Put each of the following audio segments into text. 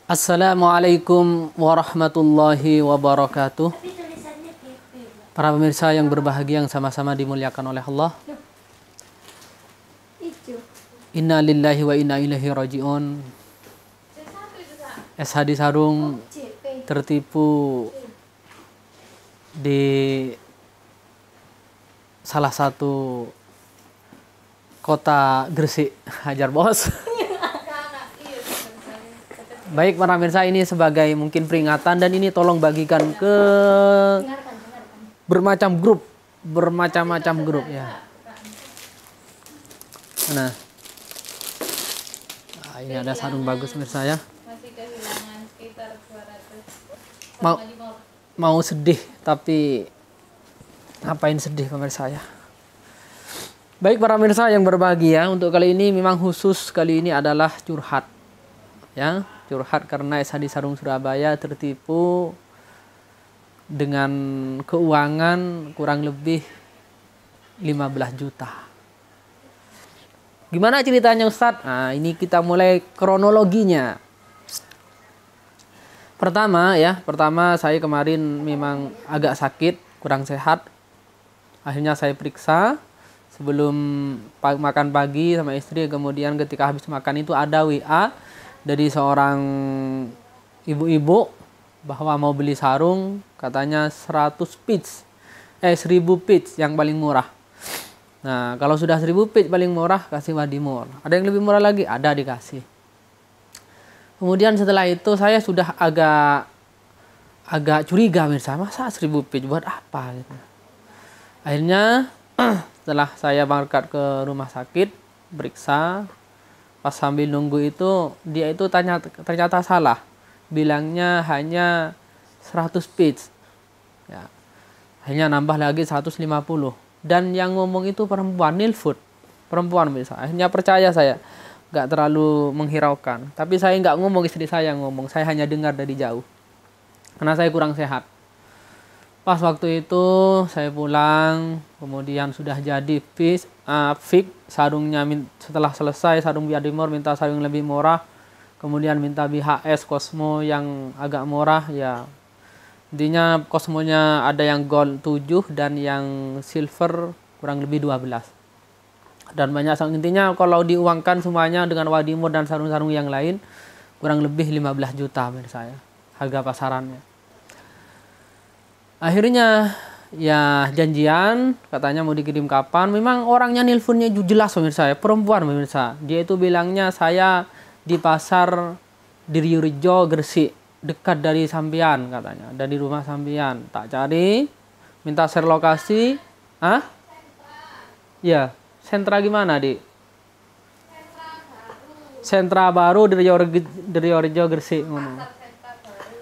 Assalamualaikum warahmatullahi wabarakatuh. Para pemirsa yang berbahagia, yang sama-sama dimuliakan oleh Allah. Inna lillahi wa inna ilaihi raji'un. SHD Sarung tertipu di salah satu kota Gresik. Hajar bos. Baik para pemirsa, ini sebagai mungkin peringatan, dan ini tolong bagikan ke bermacam-macam grup ya. Nah, ini ada sarung bagus pemirsa ya. Masih kehilangan sekitar 200. Mau sedih, tapi ngapain sedih pemirsa ya. Baik para pemirsa yang berbahagia, untuk kali ini memang khusus kali ini adalah curhat ya. Curhat karena SHD Sarung Surabaya tertipu dengan keuangan kurang lebih 15 juta. Gimana ceritanya Ustadz? Nah, ini kita mulai kronologinya. Pertama saya kemarin memang agak sakit, kurang sehat. Akhirnya saya periksa sebelum makan pagi sama istri. Kemudian ketika habis makan itu ada WA dari seorang ibu-ibu bahwa mau beli sarung, katanya 1000 pitch yang paling murah. Nah, kalau sudah 1000 pitch paling murah, kasih Wadimor. Ada yang lebih murah lagi? Ada, dikasih. Kemudian setelah itu saya sudah agak curiga, mirsa, masa 1000 pitch buat apa gitu. Akhirnya setelah saya berangkat ke rumah sakit, periksa, pas sambil nunggu itu dia itu ternyata salah, bilangnya hanya 100 pitch ya. Akhirnya nambah lagi 150, dan yang ngomong itu perempuan, perempuan bisa. Akhirnya percaya saya, nggak terlalu menghiraukan, tapi saya nggak ngomong, istri saya ngomong, saya hanya dengar dari jauh karena saya kurang sehat. Pas waktu itu saya pulang, kemudian sudah jadi fix sarungnya. Setelah selesai sarung Wadimor, minta sarung yang lebih murah, kemudian minta BHS Cosmo yang agak murah ya. Intinya Cosmonya ada yang gold 7 dan yang silver kurang lebih 12. Dan banyak sarung, intinya kalau diuangkan semuanya dengan Wadimor dan sarung-sarung yang lain kurang lebih 15 juta menurut saya harga pasarannya. Akhirnya ya janjian, katanya mau dikirim kapan. Memang orangnya nelponnya jelas pemirsa ya, perempuan pemirsa. Dia itu bilangnya saya di pasar Diriyurijo Gresik, dekat dari sampean katanya, dari rumah sampean. Tak cari, minta share lokasi. Ya, sentra gimana, Dik? Sentra baru Diriyurijo Gresik.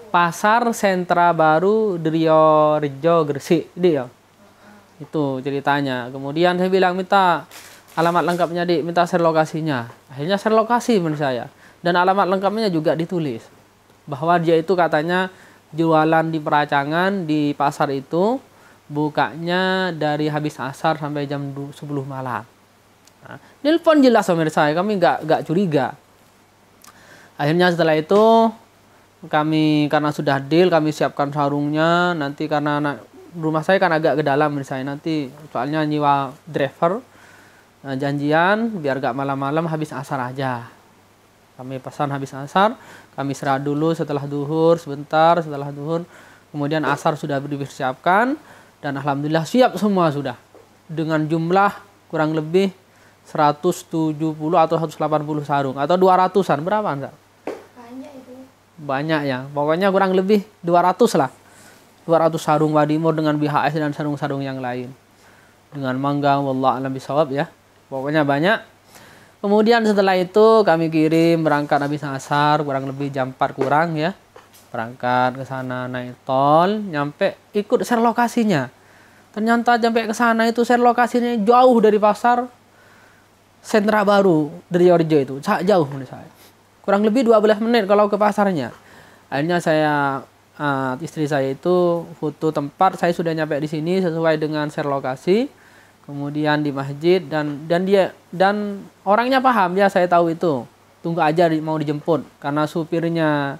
Pasar Sentra Baru Diriyorijo Gresik, dia. Itu ceritanya. Kemudian saya bilang minta alamat lengkapnya, Dik, minta share lokasinya. Akhirnya share lokasi menurut saya. Dan alamat lengkapnya juga ditulis. Bahwa dia itu katanya jualan di Peracangan, di pasar itu, bukanya dari habis asar sampai jam 10 malam. Nah, nelpon jelas pemirsa saya, kami nggak curiga. Akhirnya setelah itu kami, karena sudah deal, kami siapkan sarungnya. Nanti karena rumah saya kan agak ke dalam misalnya, nanti soalnya nyewa driver. Nah, janjian biar gak malam-malam, habis asar aja. Kami pesan habis asar, kami istirahat dulu setelah duhur sebentar, setelah duhur kemudian asar sudah dipersiapkan, dan alhamdulillah siap semua sudah. Dengan jumlah kurang lebih 170 atau 180 sarung atau 200-an, berapa enggak? Banyak ya, pokoknya kurang lebih 200 lah, 200 sarung Wadimor dengan BHS dan sarung-sarung yang lain dengan mangga, wallah alam bisawab ya, pokoknya banyak. Kemudian setelah itu kami kirim, berangkat habis asar kurang lebih jam 4 kurang ya, berangkat ke sana, naik tol, nyampe ikut share lokasinya. Ternyata sampai ke sana itu share lokasinya jauh dari pasar Sentra Baru Diriyorijo itu, jauh menurut saya. Kurang lebih 12 menit kalau ke pasarnya. Akhirnya saya, istri saya itu foto tempat, saya sudah nyampe di sini sesuai dengan share lokasi. Kemudian di masjid, dan orangnya paham ya, saya tahu itu. Tunggu aja mau dijemput karena supirnya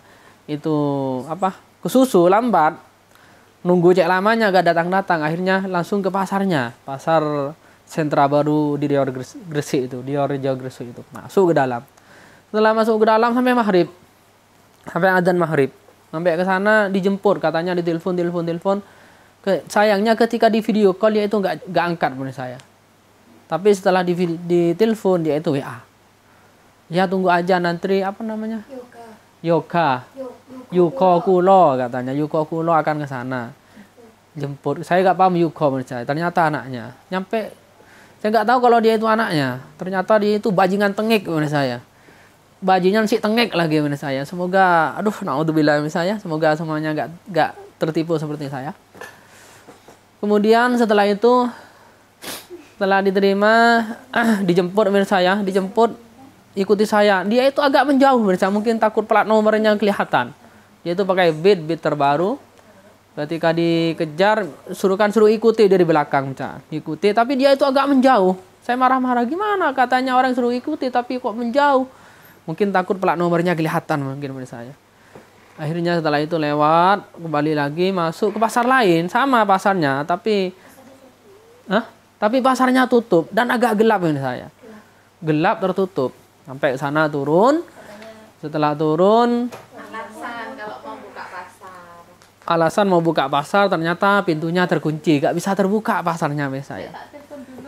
itu apa kesusu lambat, nunggu cek lamanya gak datang-datang, akhirnya langsung ke pasarnya, pasar sentra baru di Riau Gresik itu, di Riau Gresik itu, masuk ke dalam. Setelah masuk ke dalam sampai maghrib, sampai adzan maghrib, sampai ke sana dijemput, katanya ditelepon. Sayangnya ketika di video call dia itu nggak angkat menurut saya. Tapi setelah di telepon dia itu WA. Ya tunggu aja nanti apa namanya? Yoga. Yuko Kulo katanya. Yuko Kulo akan ke sana. Jemput. Saya nggak paham Yuko menurut saya. Ternyata anaknya. Nyampe saya nggak tahu kalau dia itu anaknya. Ternyata dia itu bajingan tengik menurut saya. Bajingan si tengik lagi menurut saya. Semoga naudzubillah menurut saya. Semoga semuanya nggak tertipu seperti saya. Kemudian setelah itu, setelah diterima, dijemput ikuti saya. Dia itu agak menjauh, mungkin takut plat nomornya kelihatan. Dia itu pakai beat terbaru. Ketika dikejar, suruh ikuti dari belakang, ikuti. Tapi dia itu agak menjauh. Saya marah-marah, gimana? Katanya orang suruh ikuti, tapi kok menjauh? Mungkin takut plat nomornya kelihatan, mungkin menurut saya. Akhirnya setelah itu lewat, kembali lagi masuk ke pasar lain, sama pasarnya, tapi pasarnya tutup dan agak gelap ini saya. Gelap tertutup. Sampai ke sana turun. Setelah turun, alasan mau buka pasar ternyata pintunya terkunci, gak bisa terbuka pasarnya saya.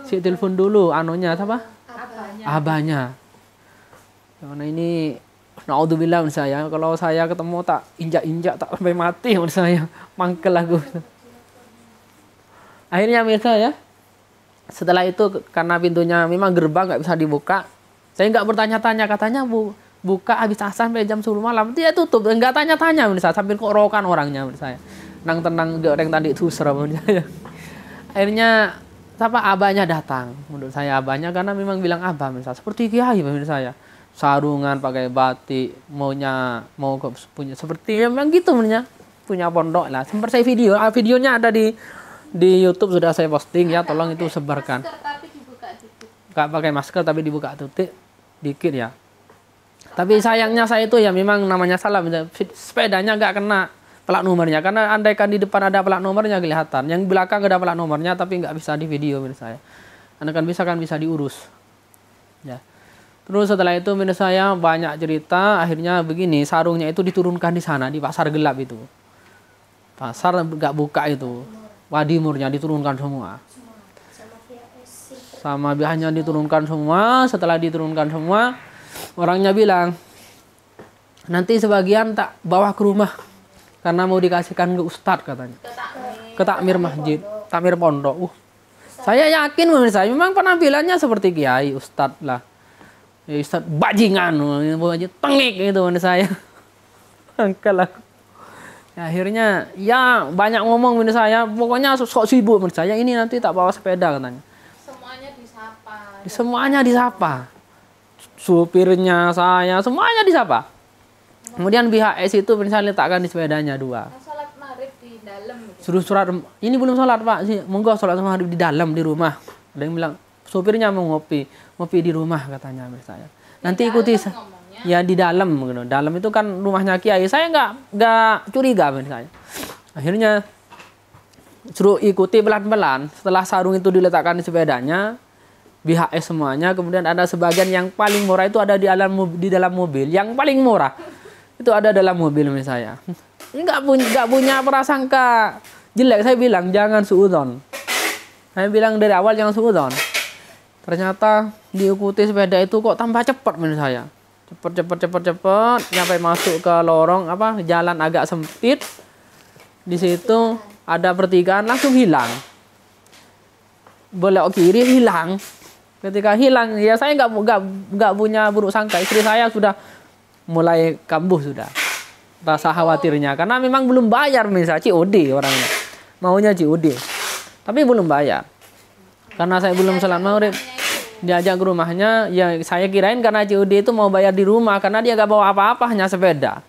Si telepon dulu anunya apa? Abahnya. Karena ini naudzubillah menurut saya, kalau saya ketemu tak injak tak sampai mati menurut saya, mangkel aku. Akhirnya ya, setelah itu karena pintunya memang gerbang nggak bisa dibuka, saya nggak bertanya-tanya, katanya buka habis asar sampai jam 10 malam, dia tutup, nggak tanya-tanya menurut saya, sambil korokan orangnya menurut saya, tenang orang tadi itu serem menurut saya. Akhirnya abahnya datang, menurut saya abahnya, karena memang bilang abah menurut saya, seperti kiai menurut saya. Sarungan pakai batik, mau punya seperti memang gitu punya pondok lah. Sempat saya videonya ada di YouTube, sudah saya posting ya, tolong itu sebarkan. Gak pakai masker tapi dibuka dikit ya. Tapi sayangnya saya itu ya memang namanya salah, sepedanya gak kena plat nomornya, karena andaikan di depan ada plat nomornya kelihatan, yang belakang ada plat nomornya tapi nggak bisa di video menurut saya. Andaikan bisa diurus ya. Terus setelah itu menurut saya banyak cerita, akhirnya begini, sarungnya itu diturunkan di sana, di pasar gelap itu. Pasar nggak buka itu. Wadimurnya diturunkan semua. Sama biahnya diturunkan semua, setelah diturunkan semua, orangnya bilang, nanti sebagian tak bawa ke rumah, karena mau dikasihkan ke ustadz katanya. Ke takmir masjid, takmir pondok. Saya yakin menurut saya, memang penampilannya seperti kiai, ustadz lah. Ustaz bajingan, tengik gitu menurut saya. Angkel aku. Ya, akhirnya ya banyak ngomong menurut saya, pokoknya sok sibuk menurut saya, ini nanti tak bawa sepeda katanya. Semuanya disapa. Supirnya saya, semuanya disapa. Kemudian BHS itu misalnya letakkan di sepedanya 2. Sholat maghrib di dalam. Suruh surat, ini belum sholat Pak, monggo sholat maghrib di dalam di rumah. Ada yang bilang supirnya mau ngopi di rumah katanya menurut saya. Nanti ikuti ya di dalam gitu. Dalam itu kan rumahnya kiai. Saya nggak curiga menurut saya. Akhirnya suruh ikuti pelan-pelan. Setelah sarung itu diletakkan di sepedanya, BHS semuanya, kemudian ada sebagian yang paling murah itu ada di dalam mobil. Yang paling murah itu ada dalam mobil menurut saya. Ini nggak punya prasangka jelek. Saya bilang jangan suudzon. Saya bilang dari awal jangan suudzon. Ternyata diikuti sepeda itu kok tambah cepat menurut saya. Cepat. Sampai masuk ke lorong jalan agak sempit. Di situ ada pertigaan, langsung hilang. Belok kiri hilang. Ketika hilang, ya saya nggak punya buruk sangka. Istri saya sudah mulai kambuh sudah. Rasa khawatirnya karena memang belum bayar misalnya COD orangnya. Maunya COD. Tapi belum bayar. Karena saya belum sholat maghrib, diajak ke rumahnya, ya saya kirain karena COD itu mau bayar di rumah, karena dia gak bawa apa-apa, hanya sepeda.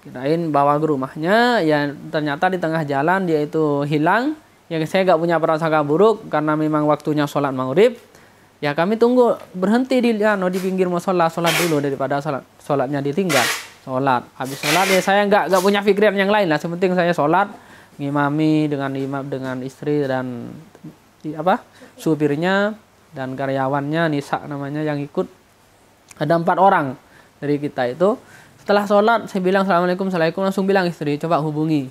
Kirain bawa ke rumahnya, ya ternyata di tengah jalan dia itu hilang. Ya saya gak punya prasangka buruk, karena memang waktunya sholat maghrib. Ya kami tunggu berhenti di pinggir musola, sholat dulu daripada sholatnya ditinggal. sholat. Habis sholat ya saya nggak punya pikiran yang lain lah. Sepenting saya sholat, ngimami dengan imam dengan istri dan supirnya dan karyawannya, Nisa namanya yang ikut. Ada 4 orang dari kita itu. Setelah sholat saya bilang assalamualaikum, langsung bilang istri coba hubungi,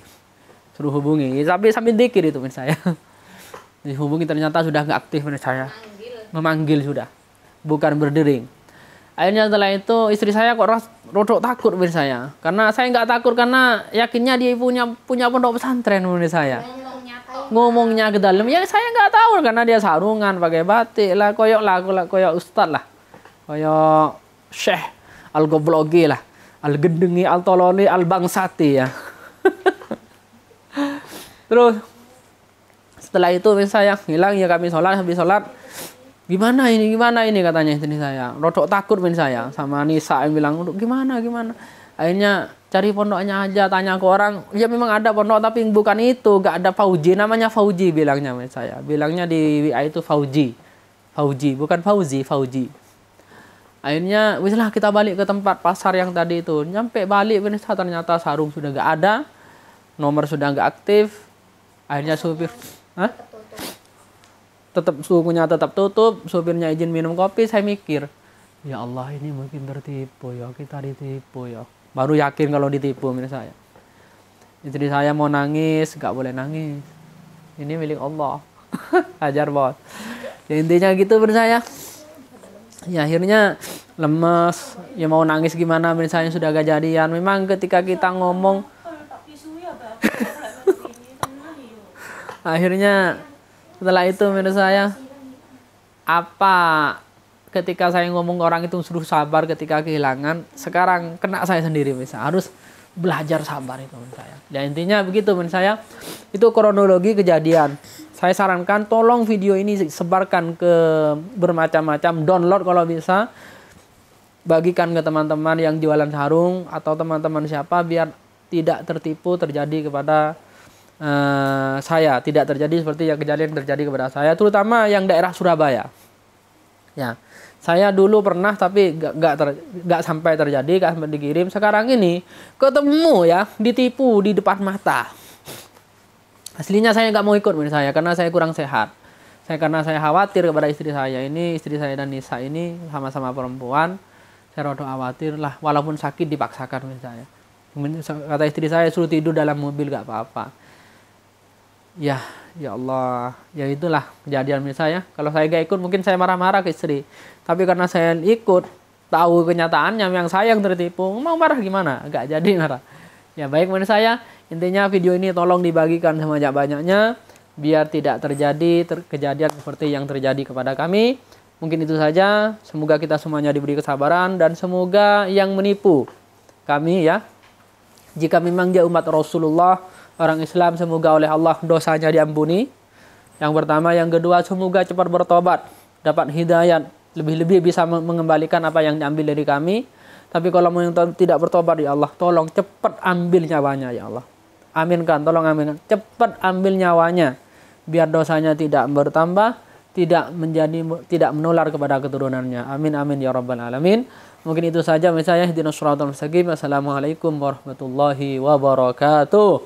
suruh hubungi. Tapi sambil dikir itu saya. Dihubungi ternyata sudah nggak aktif saya. Memanggil sudah, bukan berdering. Akhirnya setelah itu istri saya kok rodok takut saya, karena saya nggak takut karena yakinnya dia punya pondok pesantren saya. Ngomongnya ke dalam ya saya nggak tahu karena dia sarungan pakai batik lah, koyok ustad lah, koyok syekh al goblogi lah, al gendengi al toloni al bangsati ya. Terus setelah itu saya hilang ya, kami sholat, habis sholat gimana ini katanya istri saya, rodok takut saya sama Nisa yang bilang gimana. Akhirnya cari pondoknya aja, tanya ke orang, ya memang ada pondok tapi bukan itu, gak ada Fauji, namanya Fauji bilangnya saya, bilangnya di WA itu Fauji bukan Fauji. Akhirnya wislah kita balik ke tempat pasar yang tadi itu, nyampe balik ternyata sarung sudah gak ada, nomor sudah gak aktif. Akhirnya supir sukunya tetap tutup, supirnya izin minum kopi. Saya mikir, ya Allah ini mungkin tertipu ya, kita ditipu ya. Baru yakin kalau ditipu saya. Istri saya mau nangis, nggak boleh nangis. Ini milik Allah. Ajar bos. Ya intinya gitu saya. Ya akhirnya lemes, ya mau nangis gimana saya sudah gak jadian. Memang ketika kita ngomong akhirnya setelah itu menurut saya ketika saya ngomong ke orang itu suruh sabar ketika kehilangan, sekarang kena saya sendiri harus belajar sabar itu menurut saya. Ya intinya begitu menurut saya. Itu kronologi kejadian. Saya sarankan tolong video ini sebarkan ke bermacam-macam, download kalau bisa, bagikan ke teman-teman yang jualan sarung atau teman-teman siapa biar tidak tertipu terjadi kepada saya, tidak terjadi seperti yang kejadian terjadi kepada saya, terutama yang daerah Surabaya. Ya, saya dulu pernah tapi nggak sampai terjadi, nggak sampai dikirim. Sekarang ini ketemu ya, ditipu di depan mata. Aslinya saya nggak mau ikut saya karena saya kurang sehat. Karena saya khawatir kepada istri saya ini, istri saya dan Nisa ini sama-sama perempuan. Saya rada khawatir lah, walaupun sakit dipaksakan saya. Kata istri saya suruh tidur dalam mobil nggak apa-apa. Ya Allah, ya itulah kejadian saya. Kalau saya gak ikut mungkin saya marah-marah ke istri. Tapi karena saya ikut, tahu kenyataannya yang saya yang tertipu, mau marah gimana? Gak jadi marah. Ya baik menurut saya, intinya video ini tolong dibagikan sebanyak-banyaknya biar tidak terjadi kejadian seperti yang terjadi kepada kami. Mungkin itu saja. Semoga kita semuanya diberi kesabaran dan semoga yang menipu kami ya, jika memang dia umat Rasulullah, orang Islam, semoga oleh Allah dosanya diampuni. Yang pertama, yang kedua, semoga cepat bertobat, dapat hidayat, lebih-lebih bisa mengembalikan apa yang diambil dari kami. Tapi kalau yang tidak bertobat, ya Allah, tolong cepat ambil nyawanya ya Allah. Aminkan, tolong aminkan. Cepat ambil nyawanya, biar dosanya tidak bertambah, tidak menular kepada keturunannya. Amin amin ya rabbal alamin. Mungkin itu saja saya. Ihdinas siratal mustaqim. Assalamualaikum warahmatullahi wabarakatuh.